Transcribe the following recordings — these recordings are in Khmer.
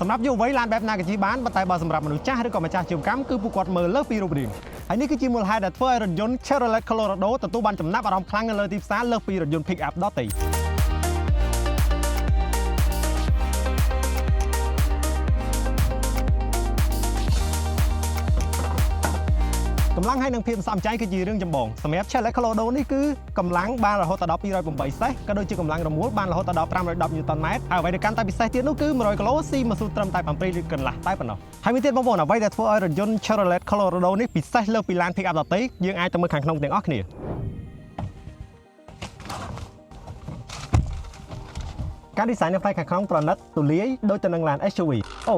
សម្រាប់យុវវ័យឡានបែបណាក៏ជិះបានប៉ុន្តែបើសម្រាប់មនុស្សចាស់ឬក៏ម្ចាស់អាជីវកម្មគឺពួកគាត់មើលលើសពីរូបរាងហើយនេះគឺជាមូលហេតុដែលធ្វើឲ្យរថយន្ត Chevrolet Colorado ទទួលបានចំណាប់អារម្មណ៍ខ្លាំងនៅលើទីផ្សារលើសពីរថយន្ត Pick-up ដទៃកម្លាំងហើយនឹងភាពសំចៃគឺជារឿងចម្បងសម្រាប់ Chevrolet Colorado នេះគឺកម្លាំងបានរហូតដល់208សេសក៏ដូចជាកម្លាំងរមួលបានរហូតដល់510 Newton meters ហើយអ្វីដែលកាន់តែពិសេសទៀតនោះគឺ100គីឡូស៊ីម៉ាស៊ូត្រឹមតែ7លីត្រកន្លះតែប៉ុណ្ណោះហើយមានទៀតបងប្អូនអ្វីដែលធ្វើឲ្យរថយន្ត Chevrolet Colorado នេះពិសេសលើសពីឡាន Pick-up ដទៃយើងអាចទៅមើលខាងក្នុងទាំងអស់គ្នាការ design នៅផ្នែកខាងក្នុងប្រណិតទូលាយដូចទៅនឹងឡាន SUV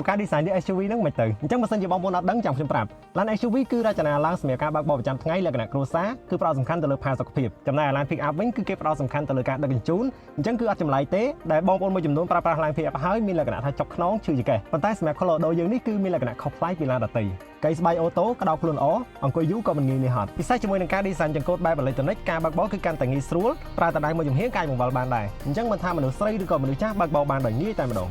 ការ design នៃ SUV ហ្នឹងមិនទៅអញ្ចឹងបើសិនជាបងប្អូនអត់ដឹងចាំខ្ញុំប្រាប់ឡាន SUV គឺរចនាឡើងសម្រាប់ការបើកបរប្រចាំថ្ងៃលក្ខណៈគ្រួសារគឺផ្ដោតសំខាន់ទៅលើផាសុកភាពចំណែកឯឡាន Pick-up វិញគឺគេផ្ដោតសំខាន់ទៅលើការដឹកជញ្ជូនអញ្ចឹងគឺអត់ចម្លែកទេដែលបងប្អូនមួយចំនួនប្រើប្រាស់ឡាន Pick-up ហើយមានលក្ខណៈថាចុកខ្នងឈឺចង្កេះប៉ុន្តែសម្រាប់ Colorado យើងនេះគឺមានលក្ខណៈខុសប្លែកពីឡានដទៃកៃស្បៃអូតូក្តោបខ្លួនល្អអង្គុយយូរក៏មិនងាយនឿយហត់ពិសេសជាមួយនឹងការ design ចង្កូតបែបអេឡិចត្រូនិកការបើកបរគឺកាន់តែងាយស្រួលប្រើតែដៃមួយជំហានកាយបង្វិលបានដែរអញ្ចឹងមិនថាមនុស្សស្រីឬក៏មនុស្សចាស់បើកបរបានដោយងាយតែម្ដង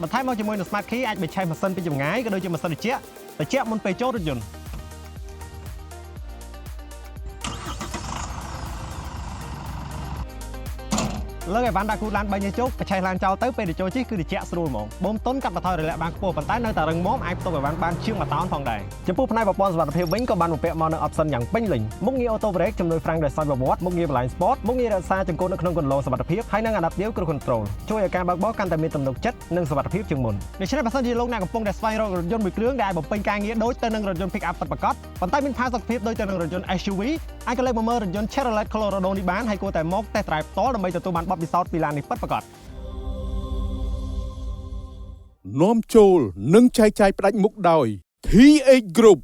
បន្ថែមមកជាមួយនឹង Smart Key អាចបញ្ឆេះម៉ាស៊ីនពីចម្ងាយក៏ដូចជាម៉ាស៊ីនត្រជាក់មុនពេលចូលរថយន្តលើកឲ្យបានដាក់គូឡាន3ញ៉ាំជោគបញ្ឆេះឡានចោលទៅពេលទៅចូលជិះគឺត្រជាក់ស្រួលហ្មងបូមតុនកាត់បន្ថយរលាកបានខ្ពស់ប៉ុន្តែនៅតែរឹងមាំអាចផ្ទុកឲ្យបានជាង1តោនផងដែរចំពោះផ្នែកប្រព័ន្ធសុវត្ថិភាពវិញក៏បានបំពាក់មកនឹង option យ៉ាងពេញលេញមុខងារ auto brake ជំនួយហ្វ្រាំងដោយសោយប្រវត្តិមុខងារ blind spot មុខងាររក្សាចង្កូតនៅក្នុងគន្លងសុវត្ថិភាពហើយនឹង adaptive cruise control ជួយឲ្យការបើកបរកាន់តែមានទំនុកចិត្តនិងសុវត្ថិភាពជាងមុនដូច្នេះបើសិនជាលោកអ្នកកំពុងតែស្វែងរករថយន្តមួយគ្រឿងដែលអាចបំពេញការងារដូចទៅនឹងរថយន្ត Pick-up ពិតប្រាកដប៉ុន្តែមានផាសុកភាពដូចទៅនឹងរថយន្ត SUV អាចក៏លេចមកមើលរថយន្ត Chevrolet Colorado នេះបានហើយគួរតែមក test drive ផ្ទាល់ដើម្បីទទួលបានបទពិសោធន៍ពីឡាននេះពិតប្រាកដនាំចូលនិងចែកចាយផ្ដាច់មុខដោយ TH Group